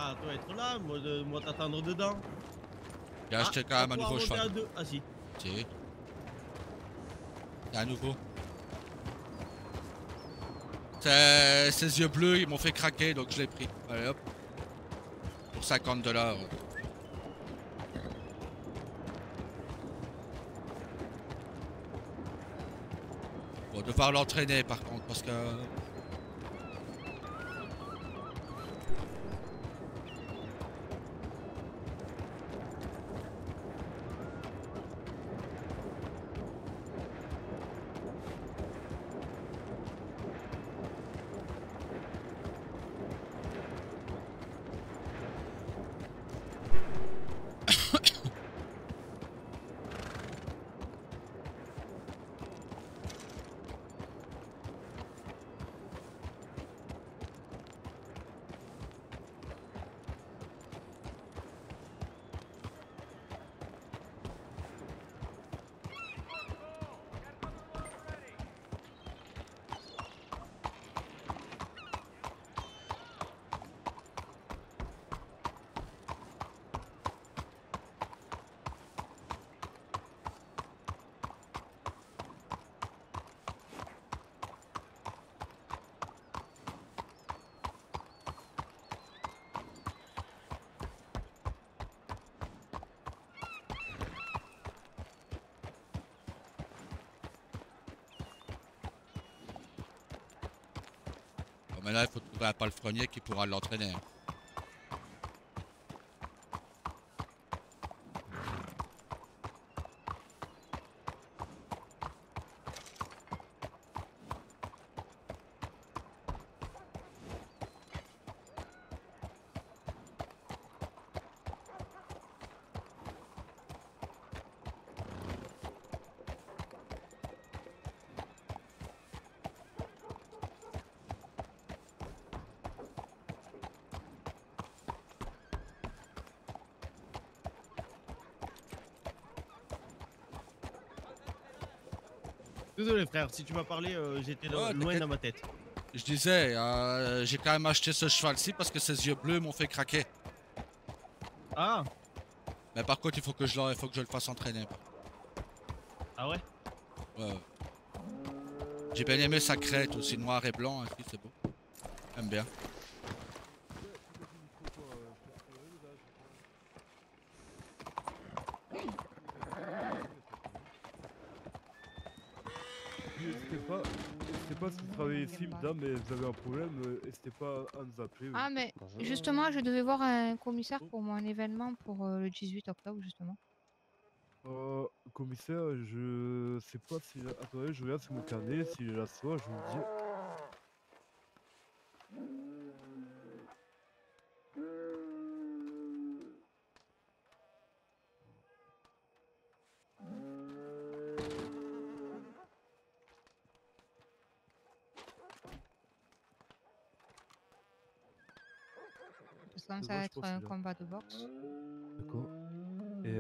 Ah, tu dois être là, moi t'attendre dedans. J'ai acheté quand même un nouveau cheval. À deux. Ah si. Si. C'est un nouveau. Ses yeux bleus, ils m'ont fait craquer, donc je l'ai pris. Allez hop. Pour 50 $. Bon, devoir l'entraîner par contre, parce que... Bon, mais là, il faut trouver un palefrenier qui pourra l'entraîner. Désolé frère, si tu m'as parlé, j'étais Ouais, loin dans ma tête. Je disais, j'ai quand même acheté ce cheval-ci parce que ses yeux bleus m'ont fait craquer. Ah. Mais par contre, il faut que je le fasse entraîner. Ah ouais. Ouais. J'ai bien aimé sa crête aussi, noir et blanc, ainsi, c'est beau. J'aime bien. N'hésitez pas si vous travaillez ici, madame, et vous avez un problème, n'hésitez pas à nous appeler. Oui. Ah, mais justement, je devais voir un commissaire pour mon événement pour le 18 octobre, justement. Commissaire, je sais pas si... Attendez, je regarde sur mon carnet, s'il est là ce soir, je vous le dis. Ça va être un combat de boxe. D'accord. Et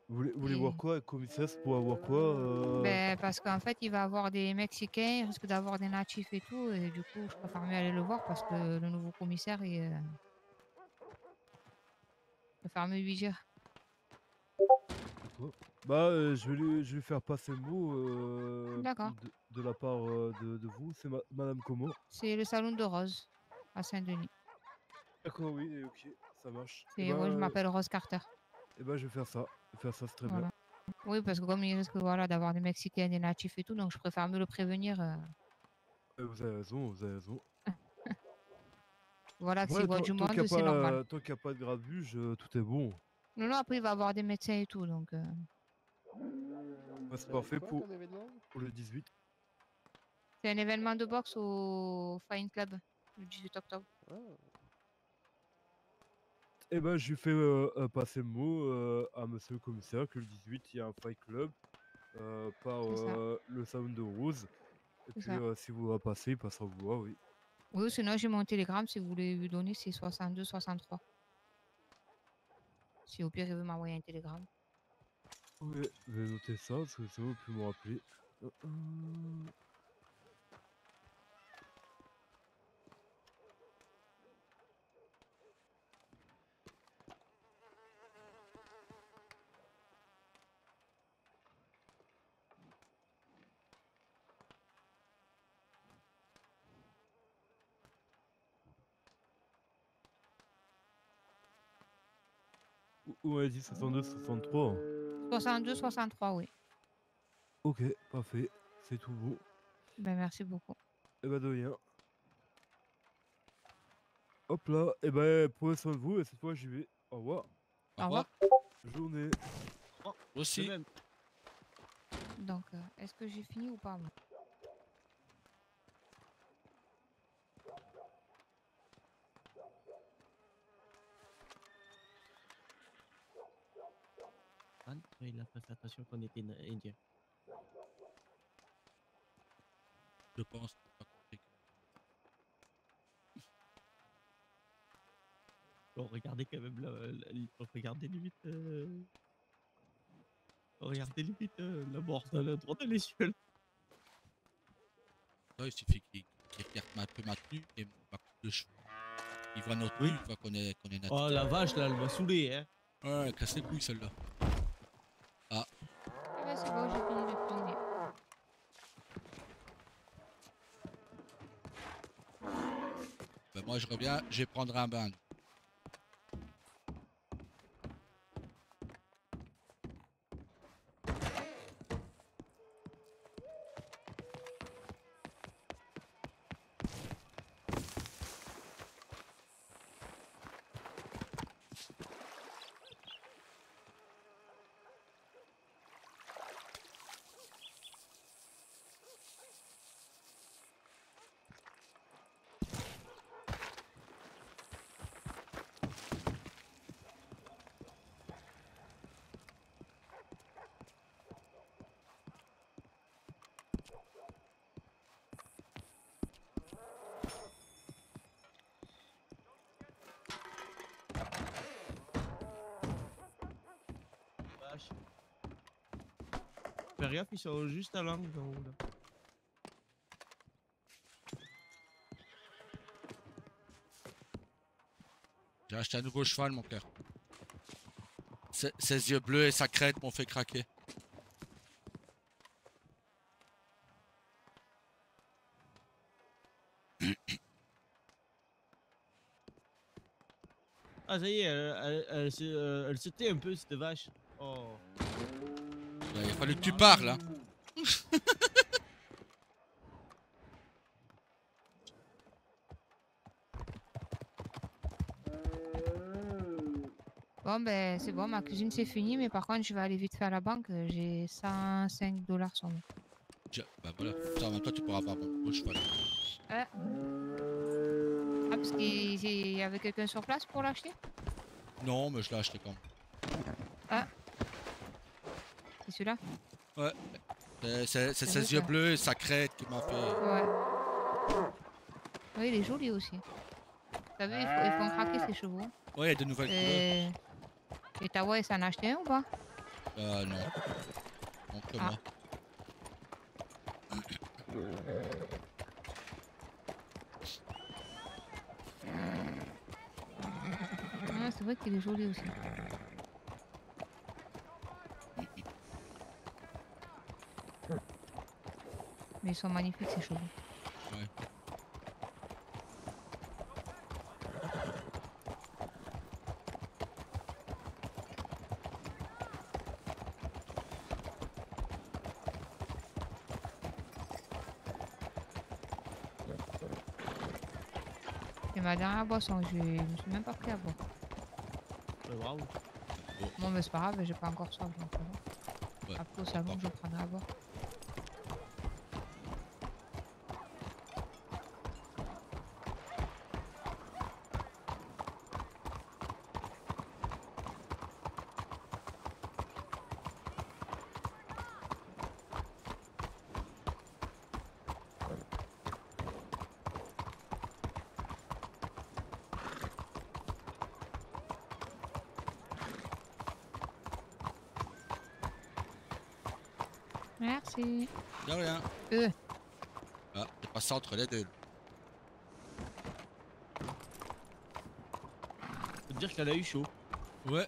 vous voulez voir quoi, commissaire? C'est pour avoir quoi Ben, parce qu'en fait, il va avoir des Mexicains, il risque d'avoir des natifs et tout, et du coup, je préfère mieux aller le voir parce que le nouveau commissaire, je préfère mieux lui dire. D'accord. Bah, je vais lui faire passer le mot D'accord. de la part de vous. C'est madame comment? C'est le salon de Rose, à Saint-Denis. D'accord, oui, ok, ça marche. Et moi, je m'appelle Rose Carter. Et ben, je vais faire ça. C'est très Voilà. bien. Oui, parce que comme il risque d'avoir des Mexicains, des natifs et tout, donc je préfère mieux le prévenir. Vous avez raison, vous avez raison. Voilà, s'il Ouais, voit du monde, c'est normal. tant qu'il n'y a pas de grabuge, tout est bon. Non, non, après, il va avoir des médecins et tout, donc... Ouais, c'est parfait pour le 18. C'est un événement de boxe au Fine Club, le 18 octobre. Eh ben, je lui fais passer le mot à monsieur le commissaire que le 18, il y a un fight club par le salon de Rose. Et puis, si vous va passer, il passera vous voir, oui. Oui, sinon, j'ai mon télégramme, si vous voulez lui donner, c'est 62-63. Si au pire, il veut m'envoyer un télégramme. Oui, je vais noter ça, parce que sinon, vous pouvez me rappeler. Vous m'avez dit 62, 63. 62, 63, oui. Ok, parfait. C'est tout bon. Ben, merci beaucoup. Et bah de rien. Hop là, et ben prenez soin de vous et cette fois j'y vais. Au revoir. Au revoir. Journée. Oh, Aussi. de même. Donc, est-ce que j'ai fini ou pas moi? Anne, il a pas fait attention qu'on était indien. Je pense. On regardait quand même on regardait limite. On regardait limite la mort dans le droit de l'échelle. Là, il suffit qu'il regarde un peu ma tenue et ma coupe de cheveux. Il voit notre tenue, il voit qu'on est naturel. Oh la vache là, elle m'a saoulé hein. Ouais, casse les couilles celle-là. Ah. Ah ben, c'est bon, j'ai fini de cuisiner. Ben moi je reviens, je vais prendre un bain. Vache. Fais gaffe, ils sont juste à l'angle en haut là. J'ai acheté un nouveau cheval mon père. Ses yeux bleus et sa crête m'ont fait craquer. Ah ça y est, elle se tait un peu cette vache. Oh. Il a fallu que tu parles hein. Bon, ben, c'est bon, ma cuisine c'est fini, mais par contre, je vais aller vite faire la banque. J'ai 105 $ sur moi. Bah voilà, ça en même temps tu pourras avoir mon nouveau cheval. Ah, parce qu'il y avait quelqu'un sur place pour l'acheter? Non, mais je l'ai acheté quand même. Ah. C'est celui-là? Ouais. C'est ses yeux bleus et sa crête qui m'a fait. Ouais. Oui, il est joli aussi. T'as vu, ils font craquer ses chevaux. Ouais, il y a de nouvelles couleurs. Et ta voix, ça en a acheté un ou pas? Non. Non que moi. Ah, c'est vrai qu'il est joli aussi. Mais ils sont magnifiques ces chevaux. Ouais. C'est ma dernière boisson, je me suis même pas pris à boire. Waouh. Bon, mais c'est pas grave, j'ai pas encore soif. Donc, Ouais. après, au salon, je prendrai à boire. Merci. De rien. Ah, t'es passé entre les deux. Faut te dire qu'elle a eu chaud. Ouais.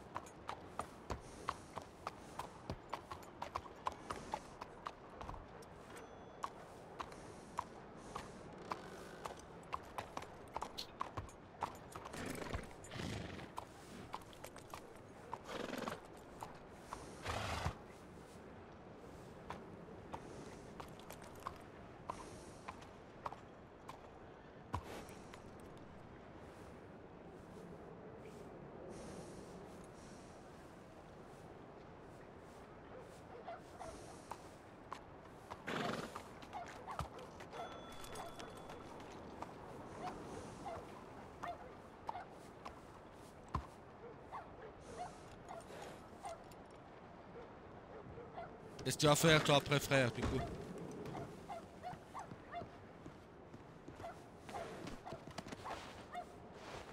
Qu'est-ce que tu vas faire toi après frère du coup?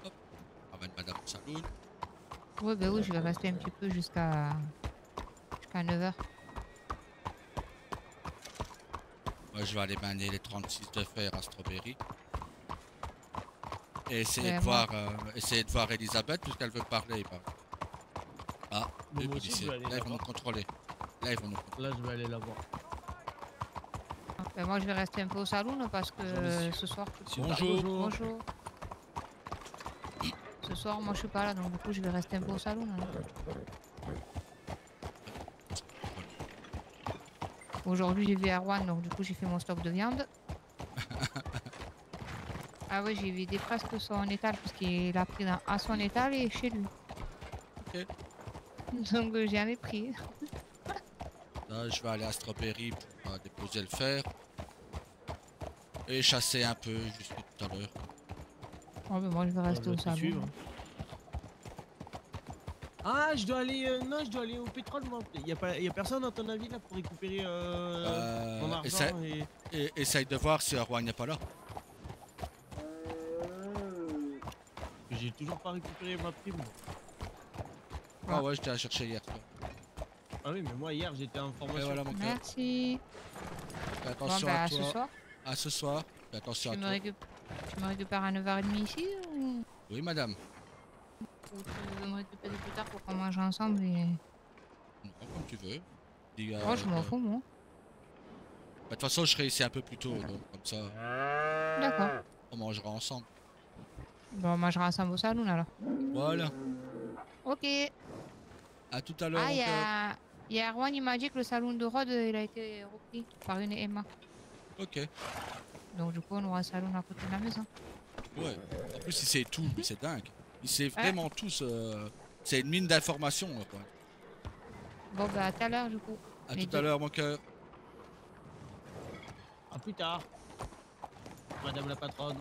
Hop, ramène madame au saloon. Ouais, bah oui, je vais rester un petit peu jusqu'à 9h. Moi je vais aller manier les 36 de fer à Strawberry. Et essayer Ouais, de moi- voir Elisabeth puisqu'elle veut parler. Ah, Bon, les moi aussi, je policiers. vais aller Là ils la vont nous voir. contrôler. Là ils vont nous contrôler. Là, je vais aller la voir. Ben, moi, je vais rester un peu au salon parce que Bonjour, monsieur. ce soir. Bonjour. Bonjour. Ce soir, moi, je suis pas là, donc du coup, je vais rester un peu au salon. Aujourd'hui, j'ai vu Erwan, donc du coup, j'ai fait mon stock de viande. Ah ouais, j'ai vidé presque son étal parce qu'il a pris à son étal et chez lui. Ok. Donc, j'en ai pris. Là je vais aller à Strawberry pour déposer le fer. Et chasser un peu jusqu'à tout à l'heure. Oh, ben, moi, je vais rester Je au vais te salon. suivre. Ah, je dois aller. Non, je dois aller au pétrole, moi. Y a personne, à ton avis, là, pour récupérer mon argent Essaye de voir si Erwan n'est pas là. J'ai toujours pas récupéré ma prime. Ah ouais, je t'ai à chercher hier. Toi. Ah oui, mais moi, hier, j'étais en Et formation. voilà mon cœur. Merci. Fais Bon, attention ben, à à toi. ce soir. À ce soir. Fais attention à Tu toi. me récupères à 9h30 ici ou Oui madame. tu veux me récupérer plus tard pour qu'on mange ensemble et... Non, comme tu veux. Dis, Oh, je m'en fous, moi. De toute façon, je serai ici un peu plus tôt, donc comme ça, D'accord. on mangera ensemble. Bon, on mangera ensemble au salon alors. Voilà. Ok. À tout à l'heure, Ah, mon cœur. il y a Erwan, il m'a dit que le salon de Rhodes, il a été repris par une Emma. Ok. Donc du coup, on aura un salon à côté de la maison. Ouais. En plus, il sait tout, mais c'est dingue. Il sait vraiment tout. C'est une mine d'informations. Quoi. Bon, bah à tout à l'heure du coup. À Les tout à deux. l'heure, mon cœur. À plus tard. Madame la patronne.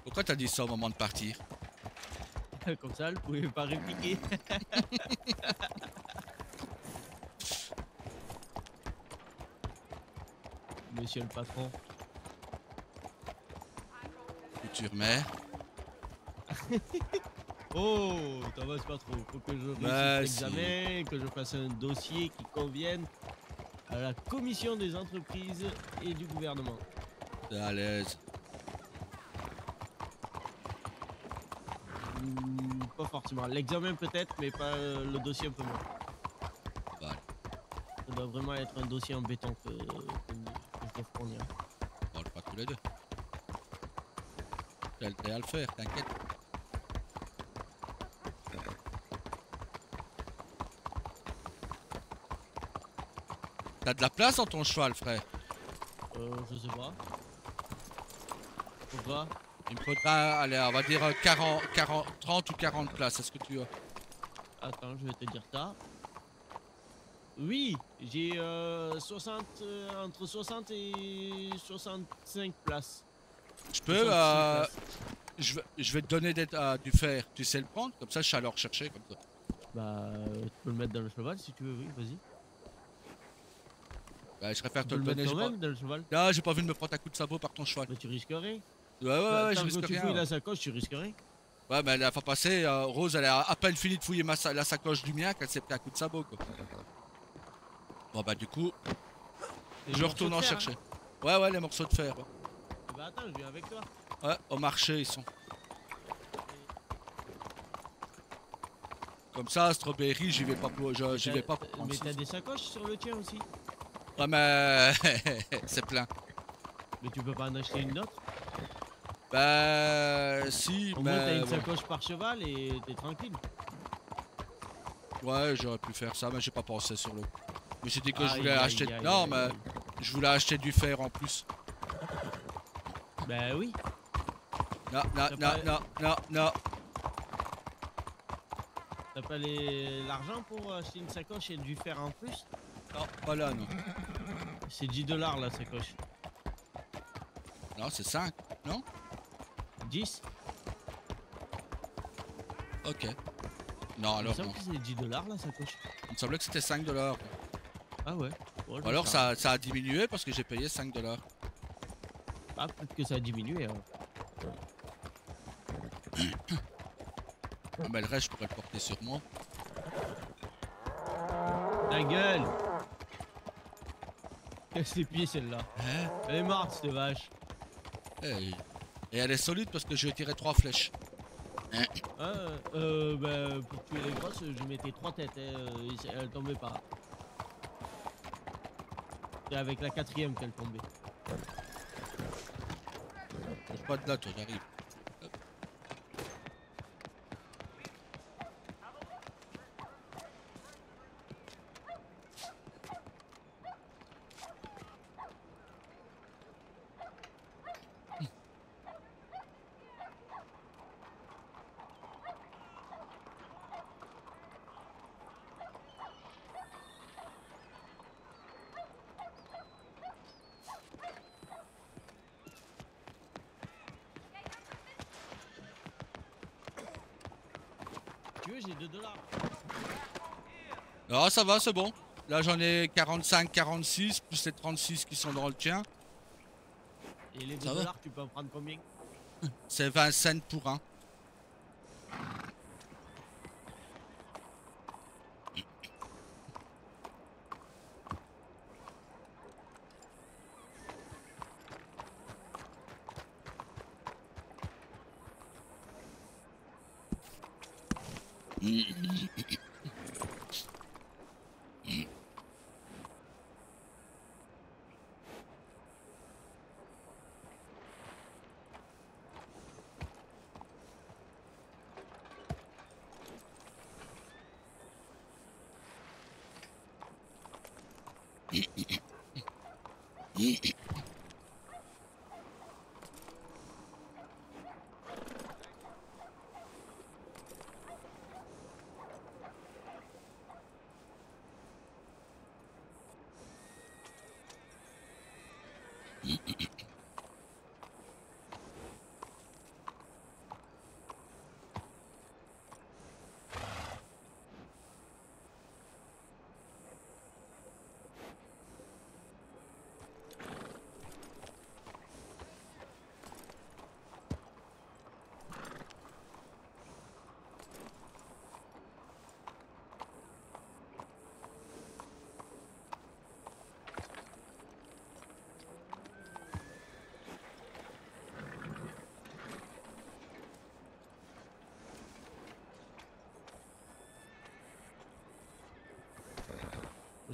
Pourquoi t'as dit ça au moment de partir? Comme ça, elle pouvait pas répliquer. Monsieur le patron. Future mère. Oh, Thomas pas trop. Faut que je Bah, réussisse l'examen, que je fasse un dossier qui convienne à la commission des entreprises et du gouvernement. T'es à l'aise. Pas forcément. L'examen peut-être, mais pas le dossier un peu moins. Voilà. Ça doit vraiment être un dossier embêtant que je dois fournir. On parle pas tous les deux. T'es à le faire, t'inquiète. T'as de la place dans ton cheval, frère? Je sais pas. Pourquoi? Il me faudra, allez, on va dire 30 ou 40 places. Est-ce que tu as? Attends, je vais te dire ça. Oui, j'ai entre 60 et 65 places. Je peux, 66 places. je vais te donner du fer. Tu sais le prendre? Comme ça, je suis allé le rechercher. Comme ça. Bah, tu peux le mettre dans le cheval si tu veux, oui, vas-y. Bah, je préfère Tu te peux le le donner. mettre toi-même dans le cheval. Là, j'ai pas envie de me prendre un coup de sabot par ton cheval. Mais tu risquerais. Ouais, je Tant risque que tu rien. fouilles la sacoche, tu risquerais. Ouais, mais la fois passée, Rose, elle a à peine fini de fouiller la sacoche du mien qu'elle s'est pris un coup de sabot, quoi. Bon, bah, du coup, Les je morceaux retourne de en fer, chercher. Ouais, les morceaux de fer. Ouais, hein. Bah attends, je viens avec toi. ouais, au marché, ils sont. Comme ça, Strawberry, j'y vais pas pour. J'y vais pas pour prendre Mais six. t'as des sacoches sur le tien aussi. Ouais, mais. c'est plein. Mais tu peux pas en acheter une autre. Bah. Si, Au moins t'as mais. une Ouais, sacoche par cheval et t'es tranquille. ouais j'aurais pu faire ça, mais j'ai pas pensé sur le coup. Mais j'ai dit que je Aïe, voulais aïe, acheter. aïe, Non, aïe, mais aïe. je voulais acheter du fer en plus. Bah oui. Non. T'as pas l'argent pour acheter une sacoche et du fer en plus? Non, pas là, non. C'est 10 $ la sacoche. Non, c'est 5. Non? 10? Ok. Non, Il me alors semble non. que c'est 10 $ la sacoche. Il me semblait que c'était 5 $. Ah ouais. Bon, je Ou alors sais pas. ça a diminué parce que j'ai payé 5 $. Ah, peut-être que ça a diminué. Hein. Ah, mais le reste, je pourrais le porter sur moi. Ta gueule. Casse les pieds celle-là. Hein? Elle est morte cette vache. Et elle est solide parce que je lui ai tiré 3 flèches. Ah, bah, pour tuer les grosses, je mettais 3 têtes. Elle tombait pas. C'est avec la 4ème qu'elle tombait. Bouge pas de là, toi, j'arrive. Tu veux, j'ai 2 $. Ah, ça va, c'est bon. Là, j'en ai 45, 46, plus les 36 qui sont dans le tien. Et les 2 Ça va. $, tu peux en prendre combien? C'est 20 cents pour un.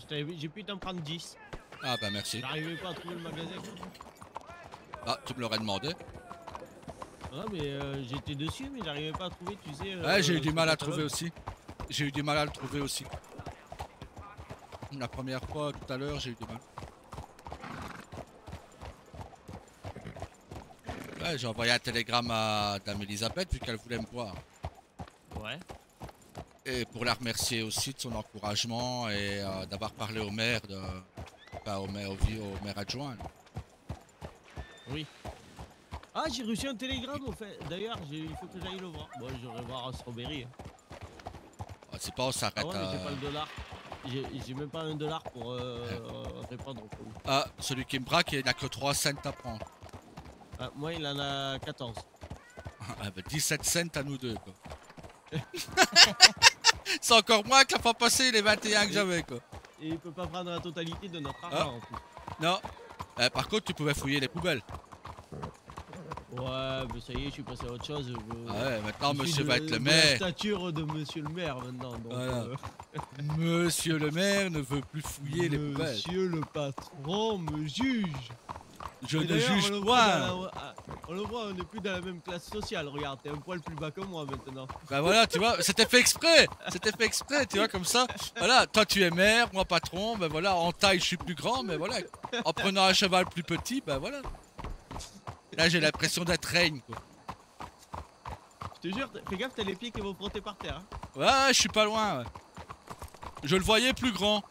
J'ai pu t'en prendre 10. Ah bah merci. J'arrivais pas à trouver le magasin. Ah, tu me l'aurais demandé. Ah, mais j'étais dessus, mais j'arrivais pas à trouver, tu sais. Ouais, j'ai eu du sur mal le à trouver catalogue. aussi. J'ai eu du mal à le trouver aussi. La première fois, tout à l'heure, j'ai eu du mal. Ouais, j'ai envoyé un télégramme à Dame Elisabeth vu qu'elle voulait me voir. Ouais. Et pour la remercier aussi de son encouragement et d'avoir parlé au maire, enfin au maire adjoint. Oui. Ah, j'ai reçu un télégramme au fait. D'ailleurs, il faut que j'aille le voir. Bon, j'irai voir à Strawberry. Ah, c'est pas, on s'arrête Ah ouais, mais à... j'ai pas le dollar. J'ai même pas un dollar pour répondre au colis. Ah, celui qui me braque, il n'a que 3 cents à prendre. Ah, moi, il en a 14. Ah, bah, 17 cents à nous deux, quoi. C'est encore moins que la fois passée, les 21 que j'avais, quoi. Et il peut pas prendre la totalité de notre argent en plus. Non. Par contre, tu pouvais fouiller les poubelles. Ouais, mais ça y est, je suis passé à autre chose. Ah ouais, maintenant, Je suis monsieur va être le de maire. la stature de monsieur le maire maintenant. Donc, Voilà. Monsieur le maire ne veut plus fouiller les poubelles. Monsieur le patron me juge. Je Et ne d'ailleurs, juge on le voit point. on le voit, on n'est plus dans la même classe sociale. Regarde, t'es un poil plus bas que moi maintenant. Bah voilà, tu vois, c'était fait exprès. C'était fait exprès, tu vois, comme ça. Voilà, toi tu es maire, moi patron. Ben voilà, en taille je suis plus grand, mais voilà. En prenant un cheval plus petit, ben voilà. Là j'ai l'impression d'être règne, quoi. Je te jure, fais gaffe, t'as les pieds qui vont frotter par terre. Hein. Ouais, je suis pas loin. Ouais. Je le voyais plus grand.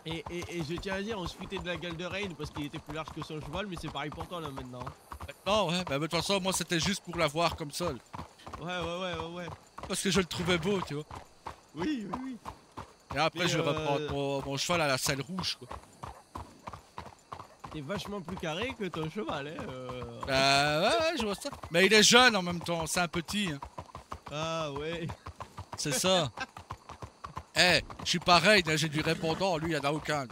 Et je tiens à dire, on se foutait de la gueule de Reine parce qu'il était plus large que son cheval, mais c'est pareil pour toi là maintenant. Non, ouais, bah, de toute façon, moi c'était juste pour la voir comme ça. Ouais. Parce que je le trouvais beau, tu vois. Oui, oui, oui. Et après, Mais, je vais reprendre mon cheval à la selle rouge, quoi. T'es vachement plus carré que ton cheval, hein. Ouais, je vois ça. Mais il est jeune en même temps, c'est un petit. Hein. Ah ouais. C'est ça. Eh, je suis pareil, j'ai du répondant, lui, il n'y en a aucun.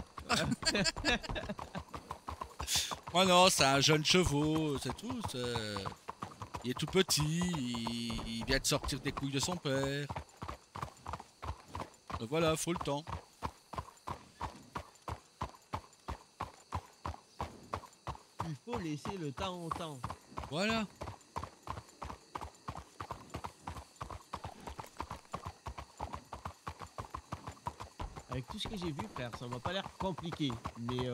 Moi, non, c'est un jeune chevaux, c'est tout. Il est tout petit, il vient de sortir des couilles de son père. Donc voilà, faut le temps. Il faut laisser le temps au temps. Voilà. Avec tout ce que j'ai vu, frère, ça m'a pas l'air compliqué. Mais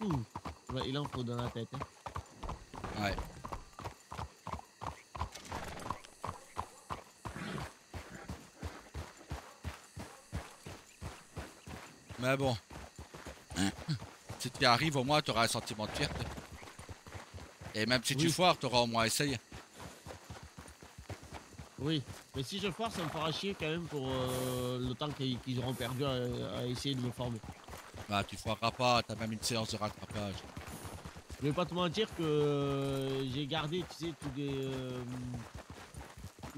ouais, il en faut dans la tête. Hein. Ouais. Mais bon. Si tu y arrives, au moins, tu auras un sentiment de fierté. Et même si tu foires, tu auras au moins essayé. Oui, mais si je foire, ça me fera chier quand même pour le temps qu'ils auront perdu à essayer de me former. Bah, tu foireras pas, t'as même une séance de rattrapage. Je vais pas te mentir que j'ai gardé, tu sais, tous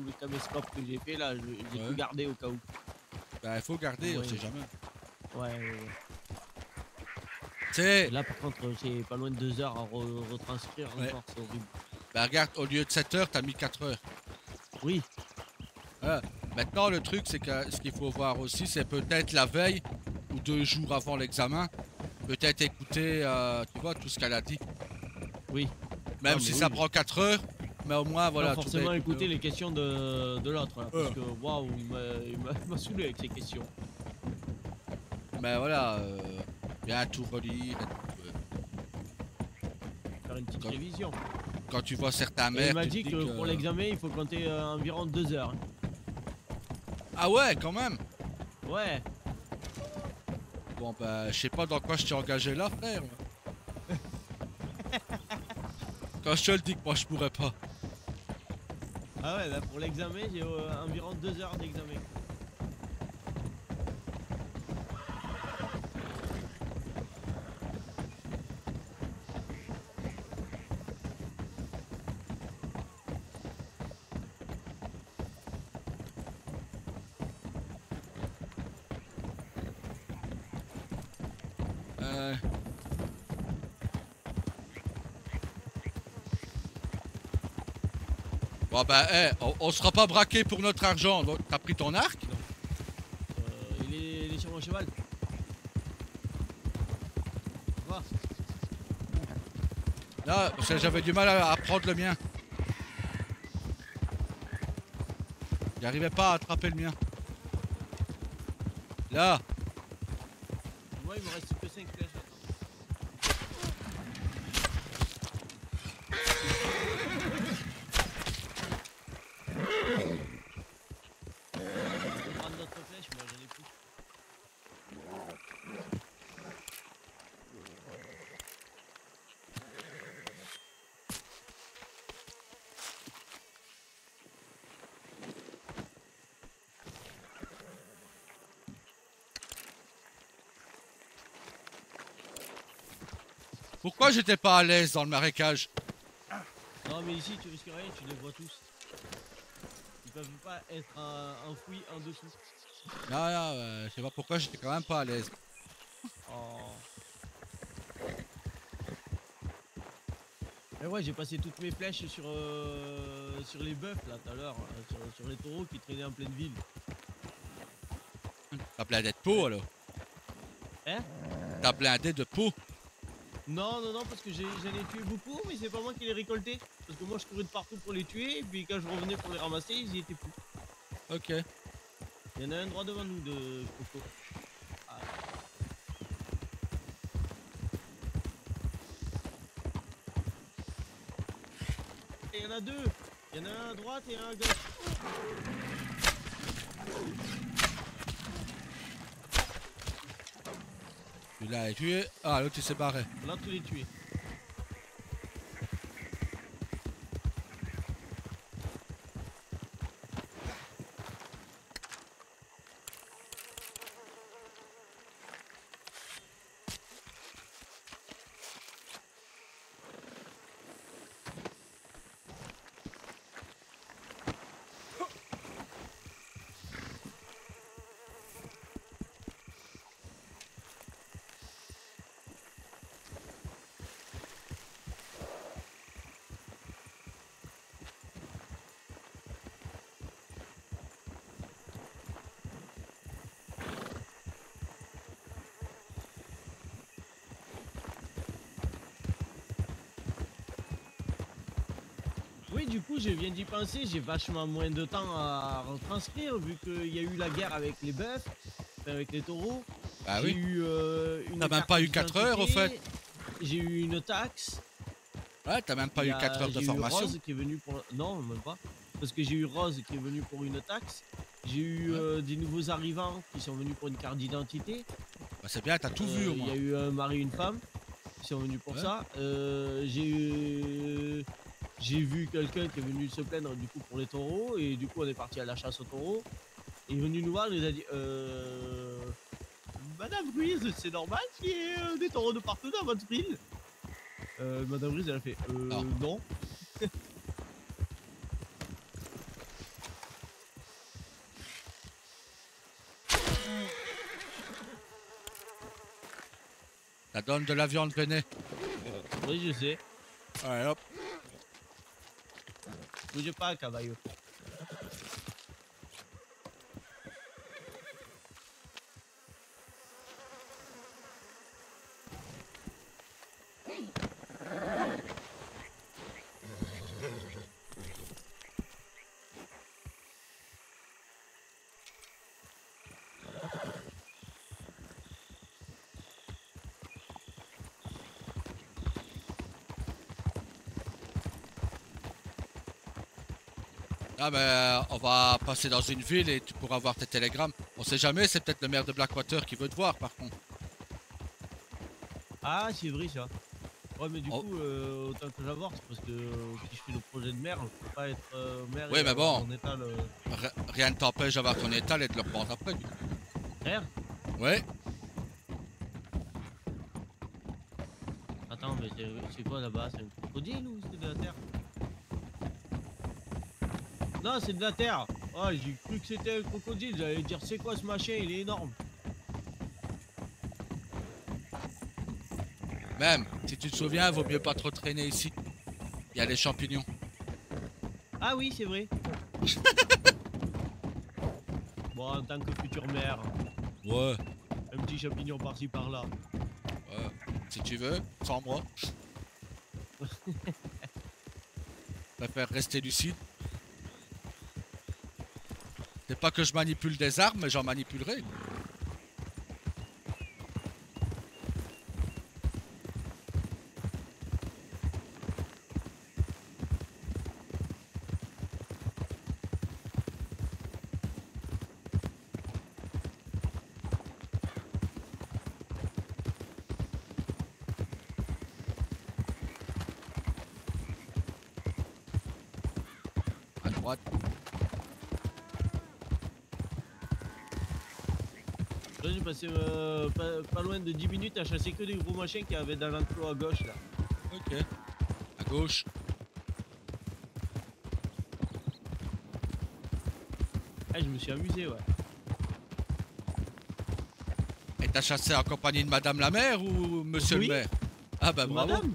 les caméscopes que j'ai fait là, j'ai tout gardé au cas où. Bah, il faut garder, on sait jamais. Ouais. C'est. Là, par contre, c'est pas loin de 2 heures à retranscrire encore, c'est horrible. Bah, regarde, au lieu de 7 heures, t'as mis 4 heures. Oui. Voilà. Maintenant, le truc, c'est que ce qu'il faut voir aussi, c'est peut-être la veille ou 2 jours avant l'examen, peut-être écouter, tu vois, tout ce qu'elle a dit. Oui. Même si ça prend 4 heures, mais au moins, voilà. Pas forcément écouter les questions de l'autre, là, parce que waouh, il m'a saoulé avec ces questions. Mais voilà, bien tout relire et tout. Faire une petite révision. Quand tu vois certains maires. Il m'a dit que pour l'examen, il faut compter environ 2 heures. Hein. Ah ouais, quand même. Ouais. Bon bah, je sais pas dans quoi je t'ai engagé là, frère. Quand je te le dis que moi je pourrais pas. Ah ouais, là pour l'examen, j'ai environ 2 heures d'examen. Bon bah, on sera pas braqué pour notre argent. Donc, t'as pris ton arc? Non. Il est sur mon cheval. Oh. Là, parce que j'avais du mal à prendre le mien. J'arrivais pas à attraper le mien. Là. Moi, il me reste que 5 flèches. Pourquoi j'étais pas à l'aise dans le marécage? Non mais ici tu risques rien, tu les vois tous. Ils peuvent pas être enfouis en dessous. Non, je sais pas pourquoi j'étais quand même pas à l'aise. Oh. Et ouais, j'ai passé toutes mes flèches sur les bœufs là tout à l'heure, sur les taureaux qui traînaient en pleine ville. T'as blindé de peau alors? Hein? T'as blindé de peau? Non, parce que j'en ai tué beaucoup, mais c'est pas moi qui les récoltais. Parce que moi je courais de partout pour les tuer, et puis quand je revenais pour les ramasser, ils y étaient plus. Ok. Il y en a un droit devant nous de coco. Ah. Et il y en a deux. Il y en a un à droite et un à gauche. Celui-là est tué. Ah, l'autre il s'est barré. L'autre il est tué. Oui, du coup, je viens d'y penser, j'ai vachement moins de temps à retranscrire vu qu'il y a eu la guerre avec les bœufs, enfin, avec les taureaux. Bah J'ai oui. eu une T'as même carte pas eu 4 heures, au fait. d'identité, j'ai eu une taxe. Ouais, t'as même pas eu 4 heures de J'ai eu formation. Rose qui est venue pour... Non, même pas. Parce que j'ai eu Rose qui est venue pour une taxe. J'ai eu des nouveaux arrivants qui sont venus pour une carte d'identité. Bah c'est bien, t'as tout vu au Il moins. y a eu un mari et une femme qui sont venus pour Ouais. ça. J'ai vu quelqu'un qui est venu se plaindre du coup pour les taureaux. Et du coup, on est parti à la chasse aux taureaux. Il est venu nous voir, il nous a dit Madame Ruiz, c'est normal qu'il y ait des taureaux de partout dans votre ville. Madame Ruiz, elle a fait non. Ça donne de la viande veinée. Oui, je sais. Ouais, hop. Bougez pas, Cavallo. Ah ben on va passer dans une ville et tu pourras voir tes télégrammes. On sait jamais, c'est peut-être le maire de Blackwater qui veut te voir par contre. Ah, c'est vrai ça. Ouais, mais du Oh. coup, autant que j'avance, parce que si je fais le projet de maire, je peux pas être maire Oui, et mais avoir bon. mon état le Rien ne t'empêche d'avoir ton étal et de le reprendre après. Du coup. frère. Ouais. Attends, mais c'est quoi là-bas? C'est un crocodile ou c'est de la terre? Non, c'est de la terre. Oh, j'ai cru que c'était un crocodile. J'allais dire, c'est quoi ce machin? Il est énorme. Même, si tu te souviens, vaut mieux pas trop traîner ici. Il y a les champignons. Ah oui, c'est vrai. Bon, en tant que futur maire, Ouais. un petit champignon par-ci par-là. Ouais. Si tu veux, sans moi. Je préfère rester lucide. C'est pas que je manipule des armes, mais j'en manipulerai. À droite. Là, j'ai passé pas loin de 10 minutes à chasser que des gros machins qu'il y avait dans l'enclos à gauche là. Ok. À gauche. Ah, je me suis amusé, ouais. Et t'as chassé en compagnie de Madame la maire ou Monsieur Oui. le maire? Ah bah bravo. Madame,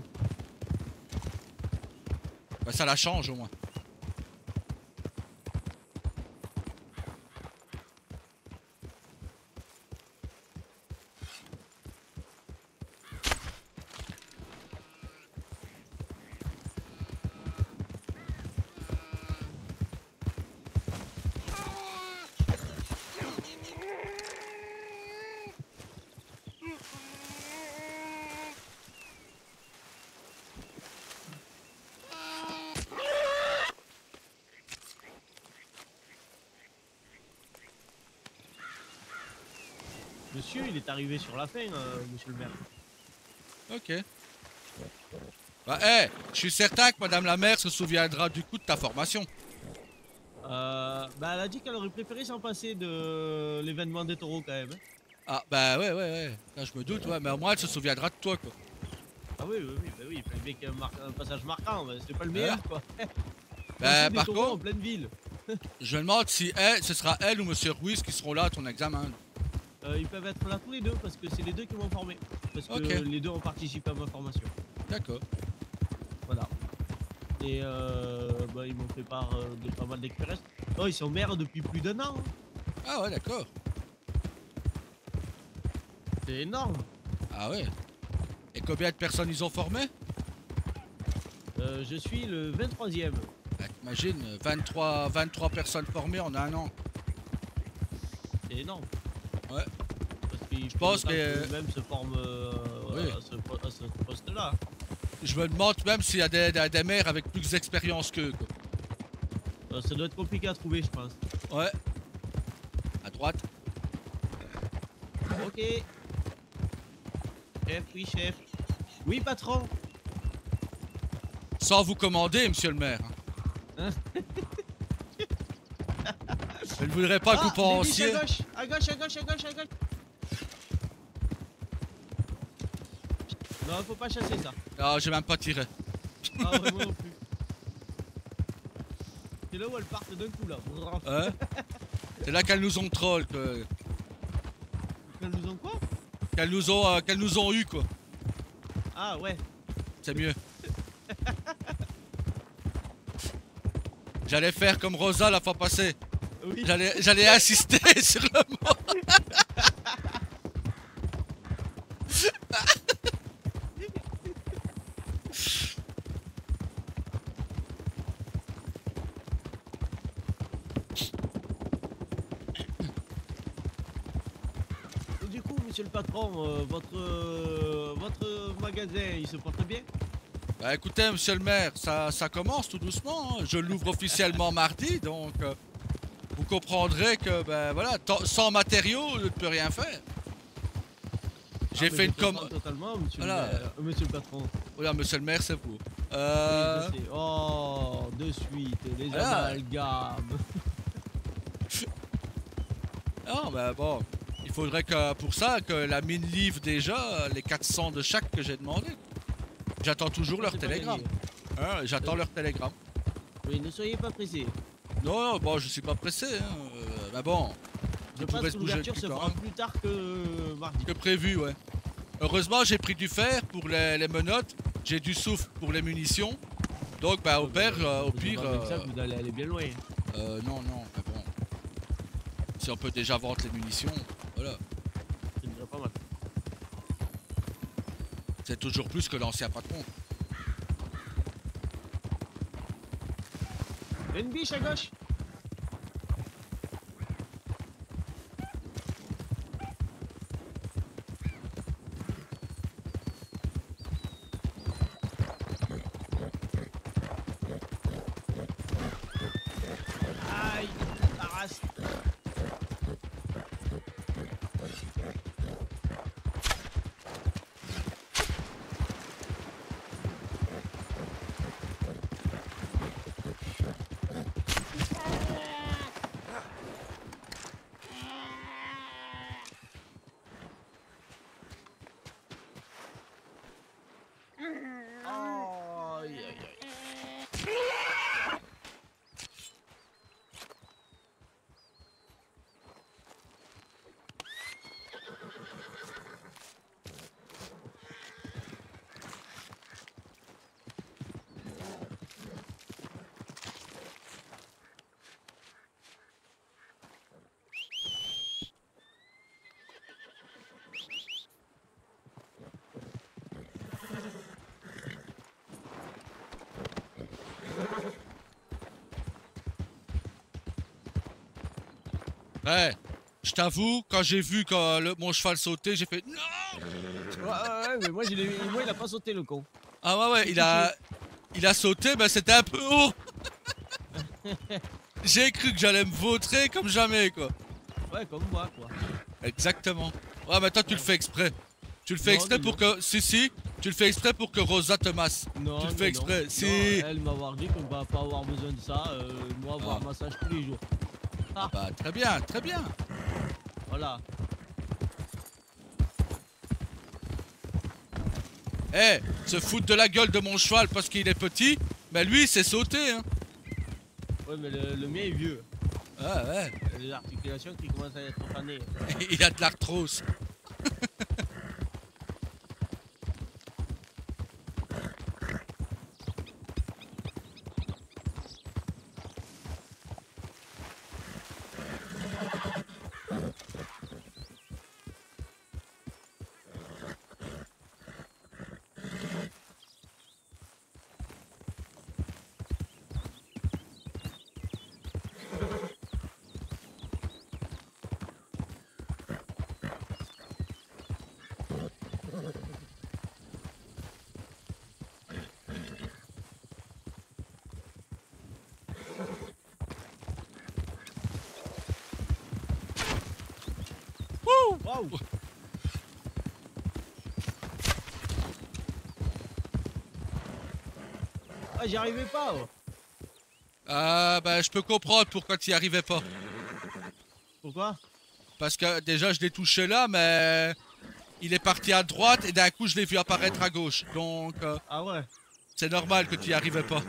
Bah, ça la change au moins. monsieur, il est arrivé sur la fin, monsieur le maire. Ok. Bah je suis certain que Madame la maire se souviendra du coup de ta formation. Bah, elle a dit qu'elle aurait préféré s'en passer de l'événement des taureaux quand même. Hein. Ah bah ouais. Là je me doute, ouais, mais au moins elle se souviendra de toi quoi. Ah oui, bah oui, il fallait bien qu'il y ait un passage marquant, mais c'était pas le meilleur quoi. Bah Des par taureaux en contre, pleine ville. je me demande si ce sera elle ou Monsieur Ruiz qui seront là à ton examen. Ils peuvent être là tous les deux parce que c'est les deux qui m'ont formé. Parce que Ok. les deux ont participé à ma formation. D'accord. Voilà. Et bah, ils m'ont fait part de pas mal d'expériences. Oh, ils sont maires depuis plus d'1 an. Hein. Ah ouais, d'accord. C'est énorme. Ah ouais. Et combien de personnes ils ont formé? Je suis le 23e. Imagine, 23 personnes formées en un an. C'est énorme. Ouais. Parce qu'il Je pense que- même se forment Oui. à ce poste-là. Je me demande même s'il y a des maires avec plus d'expérience qu'eux, quoi. Ça doit être compliqué à trouver, je pense. Ouais. À droite. Ok. Chef, oui, chef. Oui, patron. Sans vous commander, monsieur le maire. Hein? Je ne voudrais pas que vous des biches pensiez. à gauche, à gauche, à gauche, à gauche, à gauche. Non, faut pas chasser ça. Ah, j'ai même pas tiré. Ah ouais, moi non plus. C'est là où elles partent d'un coup là. Ouais. C'est là qu'elles nous ont troll, que- Elles nous ont quoi? qu'elles nous ont eu, quoi. Ah ouais. C'est mieux. J'allais faire comme Rosa la fois passée. Oui. J'allais insister sur le mot. Et du coup, monsieur le patron, votre magasin, il se porte bien? Bah écoutez, monsieur le maire, ça commence tout doucement, hein. Je l'ouvre officiellement mardi, donc vous comprendrez que, ben voilà, sans matériaux, je ne peux rien faire. J'ai fait une commande. Totalement, monsieur, Voilà. monsieur le patron. Voilà, monsieur le maire, c'est vous. Oui, je sais. Oh, de suite, les Voilà. amalgames. Non, ben bon, il faudrait que pour ça que la mine livre déjà les 400 de chaque que j'ai demandé. J'attends toujours leur C'est pas télégramme. gagné. Hein, j'attends leur télégramme. Oui, ne soyez pas pressés. Non, non, bon, je suis pas pressé. Hein. Mais bon, Je il pourrait pense se que bouger le l'ouverture cul se quand fera même. plus tard que mardi. Que prévu, ouais. Heureusement, j'ai pris du fer pour les menottes. J'ai du soufre pour les munitions. Donc, bah, au pire, Avec ça, vous allez aller bien loin. non, non, mais bon. Si on peut déjà vendre les munitions, voilà. C'est déjà pas mal. C'est toujours plus que l'ancien patron. Il y a une biche à gauche. Aïe, la race. Aïe, aïe, aïe. Ouais, je t'avoue, quand j'ai vu mon cheval sauter, j'ai fait non. Ouais, mais moi, il a pas sauté le con. Ah ouais, ouais, il a sauté, mais c'était un peu haut. J'ai cru que j'allais me vautrer comme jamais, quoi. Ouais, comme moi, quoi. Exactement. Ouais, mais toi, tu le fais exprès. Tu le fais Non, exprès non, pour que... Si, tu le fais exprès pour que Rosa te masse. Non, Tu le non, fais exprès. non. Si. Non, elle m'a avoir dit qu'on va pas avoir besoin de ça. Moi, avoir Ah. un massage tous les jours. Ah bah, très bien, très bien. Voilà. Eh, se foutre de la gueule de mon cheval parce qu'il est petit, mais lui, c'est sauté, hein. Ouais, mais le mien est vieux. Ouais, ouais. Il y a des articulations qui commencent à être fanées. Il a de l'arthrose. Waouh. Ah, j'y arrivais pas. Oh. Ah bah je peux comprendre pourquoi tu y arrivais pas. Pourquoi? Parce que déjà je l'ai touché là, mais il est parti à droite et d'un coup je l'ai vu apparaître à gauche. Donc Ah ouais. c'est normal que tu y arrivais pas.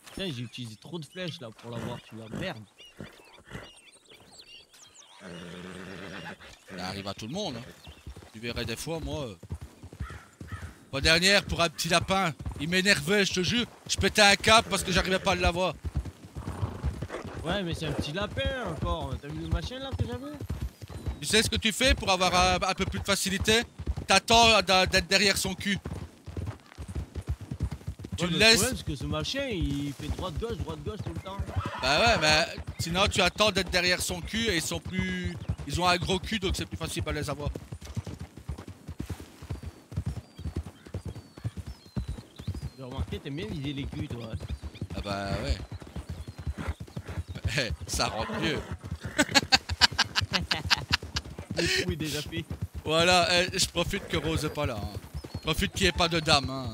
Putain, j'ai utilisé trop de flèches là pour l'avoir, tu vois. Merde. Ça arrive à tout le monde. Hein. Tu verrais des fois, moi. La dernière, pour un petit lapin, il m'énervait, je te jure. Je pétais un câble parce que j'arrivais pas à l'avoir. Ouais, mais c'est un petit lapin encore. T'as vu le machin là que j'avais? Tu sais ce que tu fais pour avoir un peu plus de facilité? T'attends d'être derrière son cul. Tu Ouais, le le laisses. problème, c'est que ce machin il fait droite-gauche tout le temps. Bah ouais, mais sinon tu attends d'être derrière son cul et ils sont plus. Ils ont un gros cul donc c'est plus facile à les avoir. J'ai remarqué, t'aimes bien viser les culs, toi. Ah bah ouais. Ça rentre mieux. Le trou est déjà fait. Voilà, je profite que Rose est pas là. Hein. Je profite qu'il n'y ait pas de dame. Hein.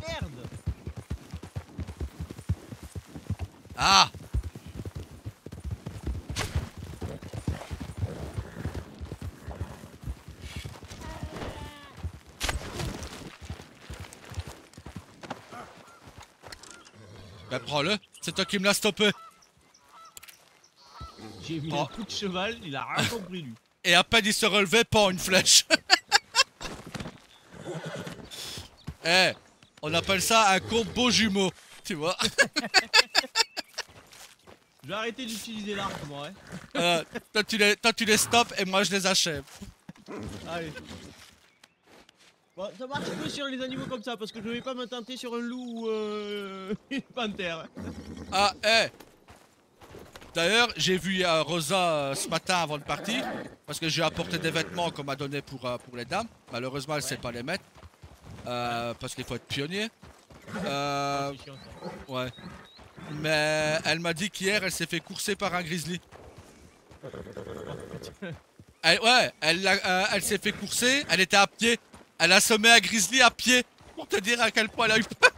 Merde. Ah! Ben prends-le, c'est toi qui me l'as stoppé. J'ai mis Oh. un coup de cheval, il a rien compris lui. Et à peine il se relevait, pas une flèche. Eh, on appelle ça un combo jumeau, tu vois. Je vais arrêter d'utiliser l'arc moi, hein. Toi tu les stops et moi je les achève. Allez. Bon, ça marche que sur les animaux comme ça, parce que je vais pas me tenter sur un loup ou une panthère. Ah, D'ailleurs, j'ai vu Rosa ce matin avant de partir, parce que j'ai apporté des vêtements qu'on m'a donné pour les dames. Malheureusement, elle sait pas les mettre, parce qu'il faut être pionnier. C'est chiant, ça. Ouais. Mais elle m'a dit qu'hier, elle s'est fait courser par un grizzly. Elle s'est fait courser, elle était à pied. Elle a semé un grizzly à pied, pour te dire à quel point elle a eu peur.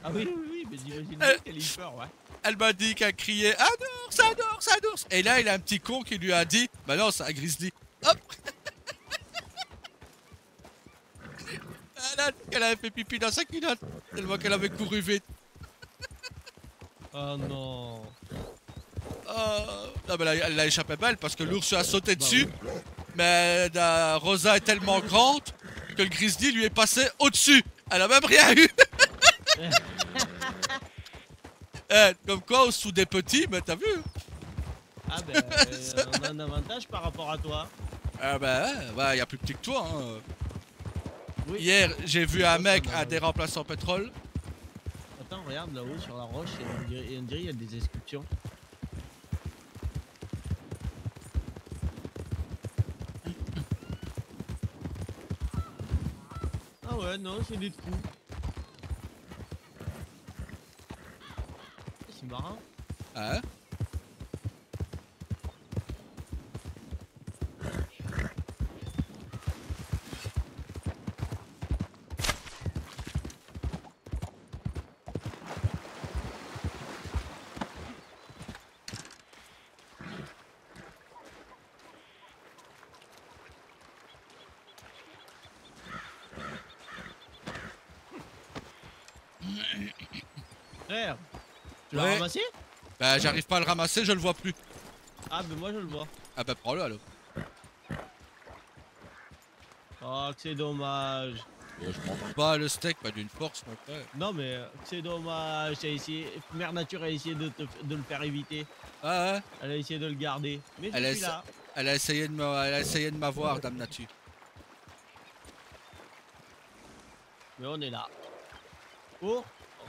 Ah oui, mais j'imagine Euh. qu'elle a eu peur, ouais. Elle m'a dit qu'elle criait un ours, un ours, un ours. Et là, il a un petit con qui lui a dit, bah non, c'est un grizzly. Hop. Elle a dit qu'elle avait fait pipi dans sa culotte, tellement qu'elle avait couru vite. Oh non. Non, mais là, elle l'a échappé belle parce que l'ours lui a sauté Bah dessus. oui. Mais Rosa est tellement grande que le grizzly lui est passé au-dessus. Elle a même rien eu. Comme quoi, sous des petits, mais t'as vu? Ah ben, on a un avantage par rapport à toi. Ah bah, y a plus petit que toi. Hein. Oui. Hier, j'ai vu un mec on a- à des remplaçants pétrole. Attends, regarde là-haut sur la roche, et on dirait il y a des inscriptions. Ah ouais, non, c'est des trous. C'est marrant. Hein? Frère, tu l'as Ouais. ramassé? Bah j'arrive pas à le ramasser, je le vois plus. Ah, ben moi je le vois. Ah bah prends-le alors. Oh, que c'est dommage. Je prends pas le steak, pas d'une force mon frère. Non, mais c'est dommage. T'as essayé... Mère Nature a essayé de le faire éviter. Ah ouais. Elle a essayé de le garder. Mais je Elle a, suis là. elle a essayé de m'avoir, Dame Nature. Mais on est là. Pour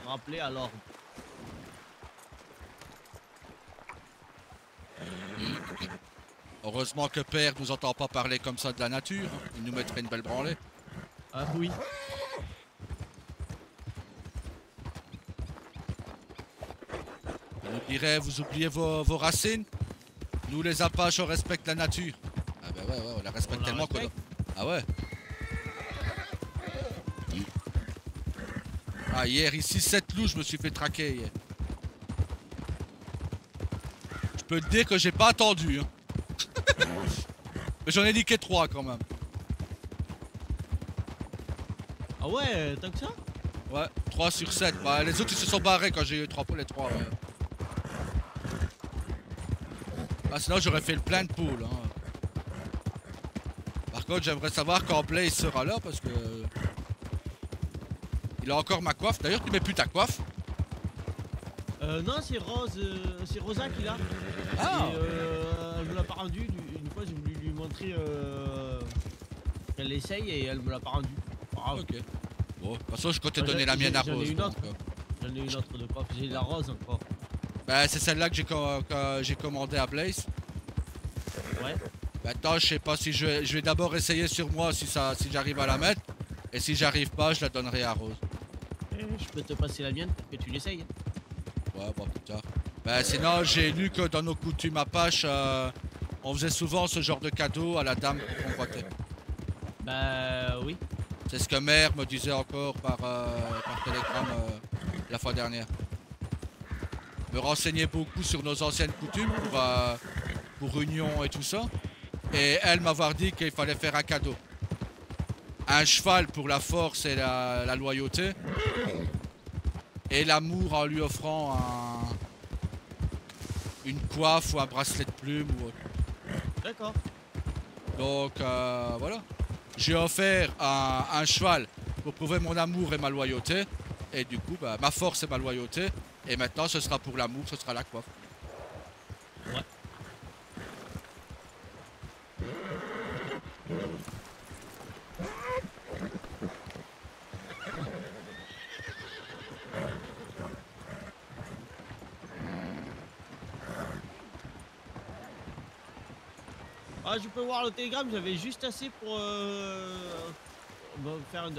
rappeler à l'ordre. Heureusement que Père nous entend pas parler comme ça de la nature. Hein. Il nous mettrait une belle branlée. Ah oui. Il nous dirait, vous oubliez vos racines. Nous les Apaches, on respecte la nature. Ah bah ouais, on la respecte On la tellement qu'on... respecte. Ah ouais. Ah hier ici 7 loups, je me suis fait traquer hier. Je peux te dire que j'ai pas attendu. Hein. Mais j'en ai niqué 3 quand même. Ah ouais, tant que ça? Ouais, 3 sur 7. Bah, les autres ils se sont barrés quand j'ai eu 3 poules, les 3. Ouais. Ah, sinon j'aurais fait le plein de poules. Hein. Par contre, j'aimerais savoir quand Blaze sera là parce que. Il a encore ma coiffe. D'ailleurs, tu mets plus ta coiffe. Non, c'est Rose, c'est Rosa qui l'a. Ah. Et elle me l'a pas rendu. Une fois, j'ai voulu lui montrer qu'elle essaye et elle me l'a pas rendu. Ah, Ok. Bon, de toute façon, je comptais Bah, donner la mienne à j'en ai Rose. une autre. donc, J'en ai une autre de coiffe. J'ai la rose encore. Bah, c'est celle-là que j'ai commandé à Blaze. Ouais. Maintenant, je sais pas si je vais d'abord essayer sur moi si j'arrive à la mettre. Et si j'arrive pas, je la donnerai à Rose. Je peux te passer la mienne pour que tu l'essayes. Ouais, bon, plus tard. Bah, sinon, j'ai lu que dans nos coutumes Apaches, on faisait souvent ce genre de cadeau à la dame qu'on convoitait. Bah oui. C'est ce que mère me disait encore par télégramme la fois dernière. Me renseignait beaucoup sur nos anciennes coutumes pour union et tout ça. Et elle m'avoir dit qu'il fallait faire un cadeau. Un cheval pour la force et la loyauté. Et l'amour en lui offrant une coiffe ou un bracelet de plumes ou autre. D'accord. Donc voilà. J'ai offert un cheval pour prouver mon amour et ma loyauté. Et du coup, bah, ma force et ma loyauté. Et maintenant, ce sera pour l'amour, ce sera la coiffe. Ouais. Ah, je peux voir le télégramme, j'avais juste assez pour me faire $1.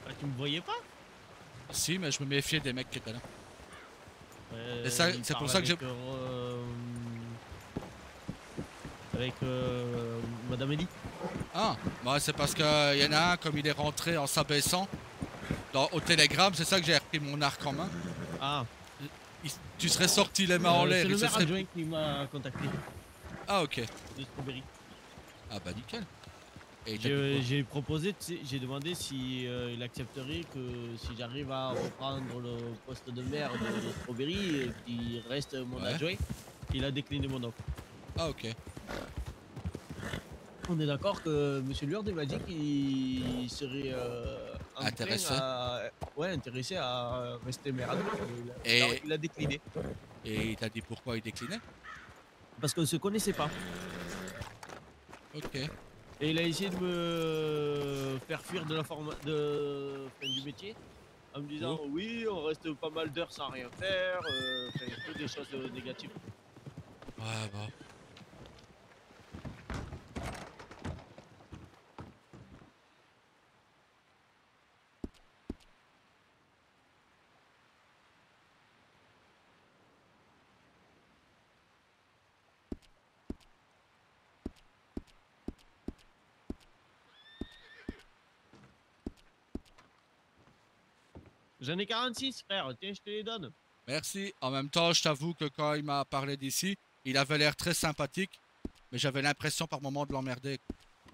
Ah, tu me voyais pas? Si, mais je me méfiais des mecs qui étaient là. Ouais, Et ça, il c'est pour parle ça que avec Madame Elie. Ah, bah c'est parce qu'il y en a un, comme il est rentré en s'abaissant au télégramme, c'est ça que j'ai repris mon arc en main. Ah, Tu serais sorti les mains en l'air, c'est le il se maire serait... adjoint qui m'a contacté Ah ok. de Strawberry. Ah bah nickel. Et il t'a dit quoi? J'ai proposé, tu sais, j'ai demandé si il accepterait que si j'arrive à reprendre le poste de maire de Strawberry, qu'il reste mon Ouais. adjoint. Il a décliné mon offre. Ah ok. On est d'accord que Monsieur Luard m'a dit qu'il serait enclin Intéressé. ouais, intéressé à rester maire adjoint. Et- Alors, il a décliné. Et il t'a dit pourquoi il déclinait? Parce qu'on ne se connaissait pas. Ok. Et il a essayé de me faire fuir de la du métier en me disant Oh. oui, on reste pas mal d'heures sans rien faire, que des choses négatives. Ouais bah. J'en ai 46 frère, tiens je te les donne. Merci. En même temps, je t'avoue que quand il m'a parlé d'ici, il avait l'air très sympathique, mais j'avais l'impression par moment de l'emmerder.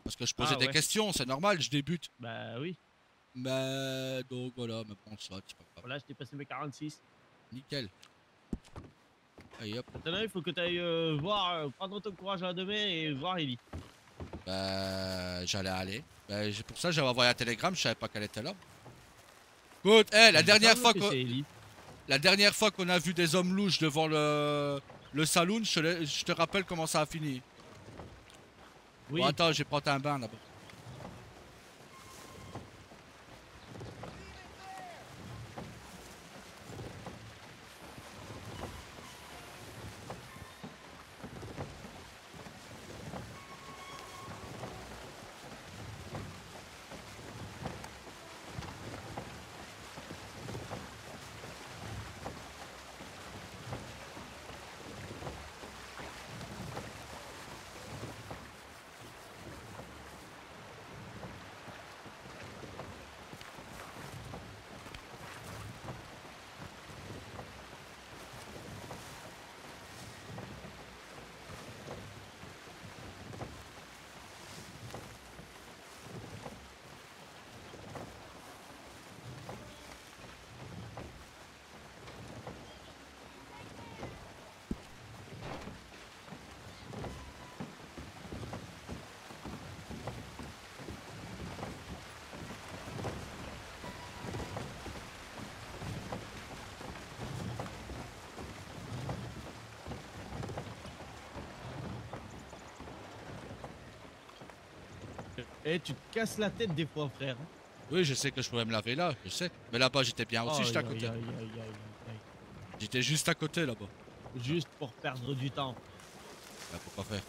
Parce que je posais Ah des ouais. questions, c'est normal, je débute. Bah oui, Mais donc voilà, mais bon, ça, c'est pas grave. voilà je t'ai passé mes 46. Nickel. Allez hop. Maintenant il faut que tu ailles voir, prendre ton courage à demain et voir Ellie. Bah, j'allais aller. Bah, pour ça, j'avais envoyé un télégramme, je savais pas qu'elle était là. Écoute, hey, la dernière fois que qu'on... c'est Ellie. La dernière fois qu'on a vu des hommes louches devant le saloon, je te rappelle comment ça a fini. Oui, Bon, attends, je vais prendre un bain là-bas. et tu te casses la tête des fois frère. Oui, je sais que je pourrais me laver là, je sais. Mais là-bas, j'étais bien aussi, j'étais à côté. Aïe, aïe, aïe, aïe, aïe. J'étais juste à côté là-bas. Juste pour perdre du temps. Bah, pourquoi faire?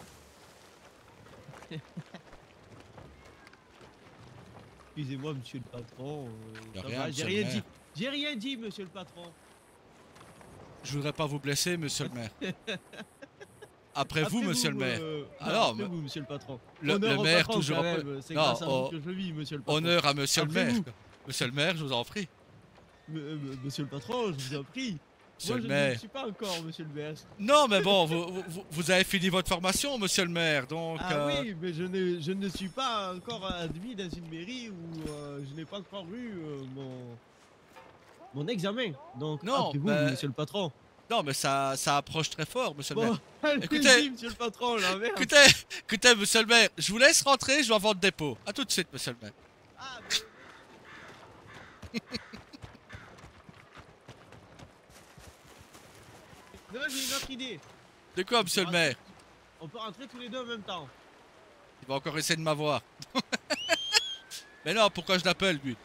Excusez-moi monsieur le patron. Y a Ça rien, va, monsieur j'ai le rien maire. dit. J'ai rien dit monsieur le patron. Je voudrais pas vous blesser, monsieur le maire. Après vous, Après monsieur le maire. Alors, après vous monsieur le patron. Le Honneur au maire, patron, toujours. quand même. C'est Non, grâce à vous que je vis monsieur le patron. honneur à monsieur le Après maire. vous. Monsieur le maire, je vous en prie. Monsieur le patron, je vous en prie. Monsieur Moi le je ne maire. le suis pas encore monsieur le maire. Non, mais bon, vous avez fini votre formation, monsieur le maire, donc... Ah oui, mais je ne suis pas encore admis dans une mairie où je n'ai pas encore eu mon examen. Donc, Non, appelez-vous, mais- monsieur le patron. Non, mais ça approche très fort, monsieur le Bon, maire. allez-y, Écoutez- monsieur le patron, là, merde. Écoutez, monsieur le maire, je vous laisse rentrer, je dois vendre des pots. A tout de suite, monsieur le maire. Ah, mais... Non, j'ai une autre idée. De quoi, monsieur le maire? On peut rentrer tous les deux en même temps. Il va encore essayer de m'avoir. Mais non, pourquoi je l'appelle, lui?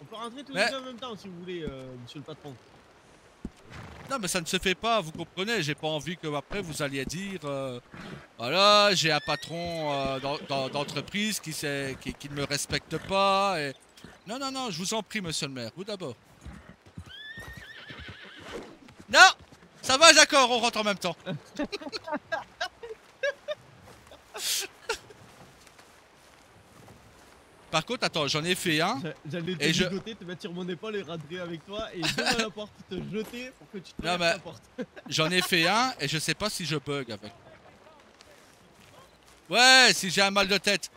On peut rentrer tous Mais- les deux en même temps, si vous voulez, monsieur le patron. Non, mais ça ne se fait pas, vous comprenez. J'ai pas envie que après vous alliez dire voilà, j'ai un patron d'entreprise qui ne me respecte pas. Et... Non, non, non, je vous en prie, monsieur le maire, vous d'abord. Non, ça va, d'accord, on rentre en même temps. par contre, attends, j'en ai fait un. J'allais te Et je- ligoter, te mettre sur mon épaule et rentrer avec toi et devant la porte te jeter pour que tu te Non, mais- la porte. J'en ai fait un et je sais pas si je bug avec. Ouais, si j'ai un mal de tête.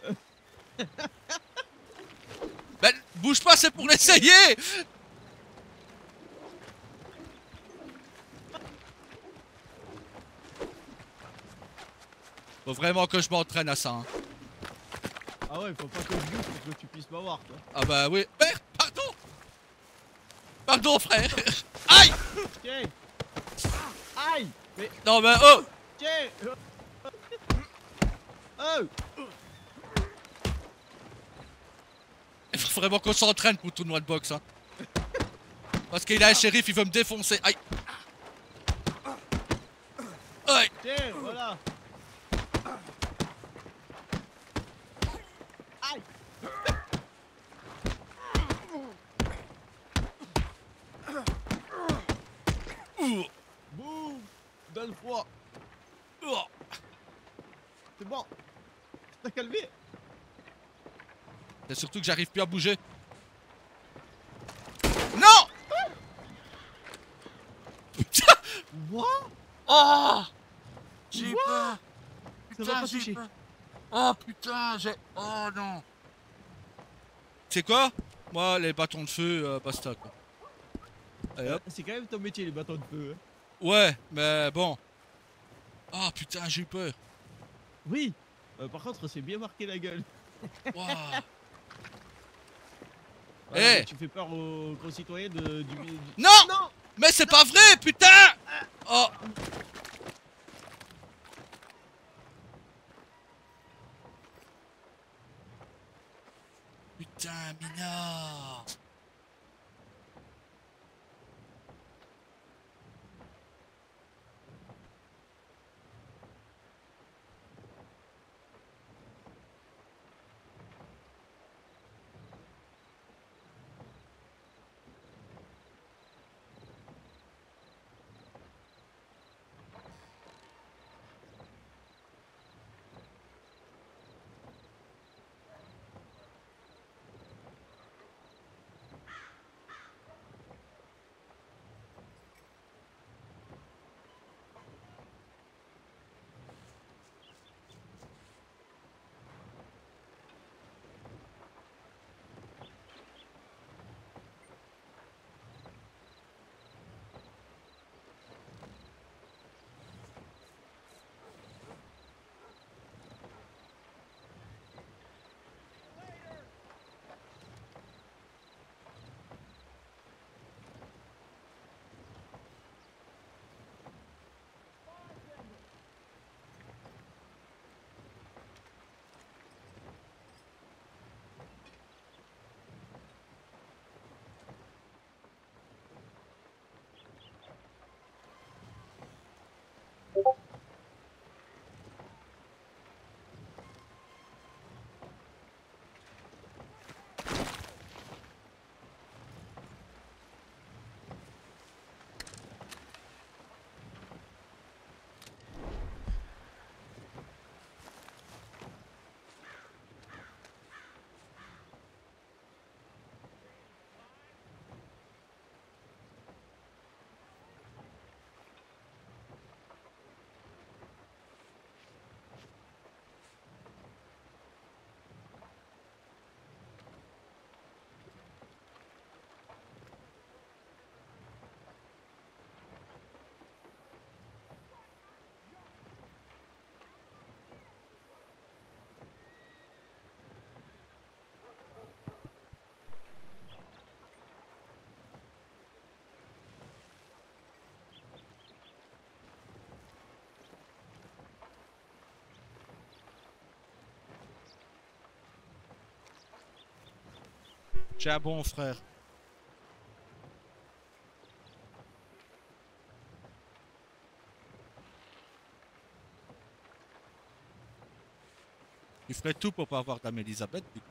Ben, bouge pas, c'est pour l'essayer. Faut vraiment que je m'entraîne à ça. Hein. Ah ouais, faut pas que je bouge pour que tu puisses m'avoir quoi. Ah bah oui. Merde, pardon. Pardon, frère. Aïe. Tiens. Aïe. Mais Non, mais oh. tiens. Oh. Il faut vraiment qu'on s'entraîne pour le tournoi de boxe. Hein. Parce qu'il a un shérif, il veut me défoncer. Aïe. Aïe. Tiens, voilà. Aïe. Boum. Donne froid. C'est bon. T'as calmé. C'est surtout que j'arrive plus à bouger. Non. Putain. What? Oh. J'ai What? peur. Ça va pas toucher. Oh putain, j'ai... Oh non. C'est quoi? Moi, les bâtons de feu, basta quoi. Allez hop. C'est quand même ton métier les bâtons de feu. Hein. Ouais, mais bon. Oh putain, j'ai eu peur. Oui. Par contre, c'est bien marqué la gueule. Waouh. Ouais, Eh. Tu fais peur aux concitoyens du... Non. Non. Mais c'est pas vrai, putain. Oh. Putain, Mina. J'ai un bon frère. Il ferait tout pour pas avoir Dame Elisabeth. Du coup.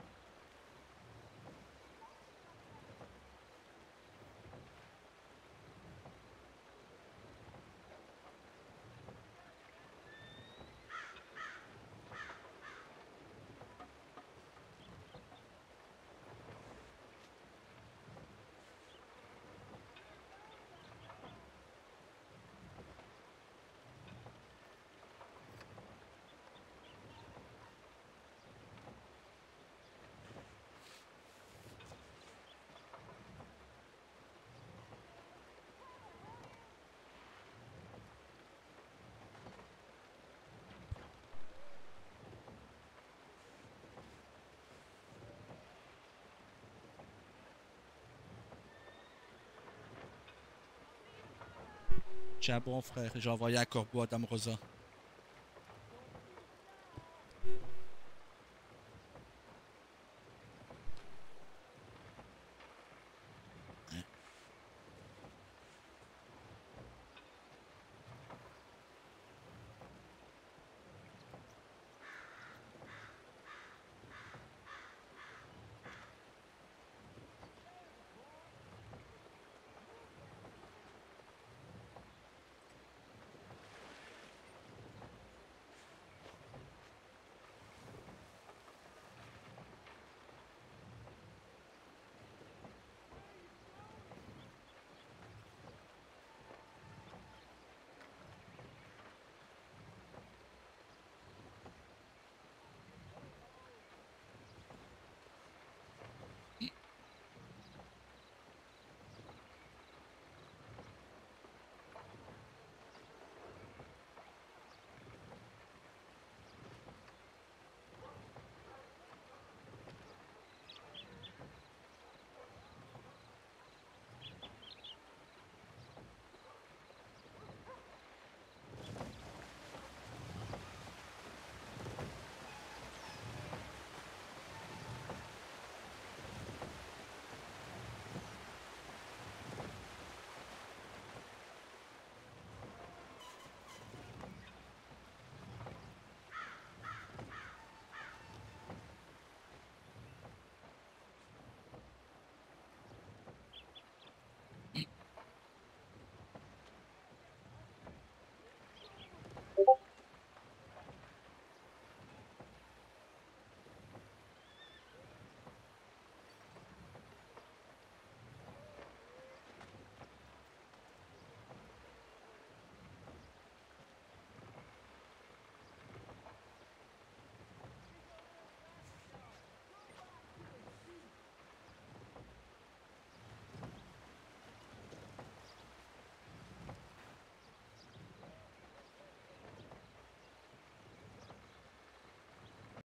J'ai un bon frère et j'ai envoyé un corbeau à Dame Rosa.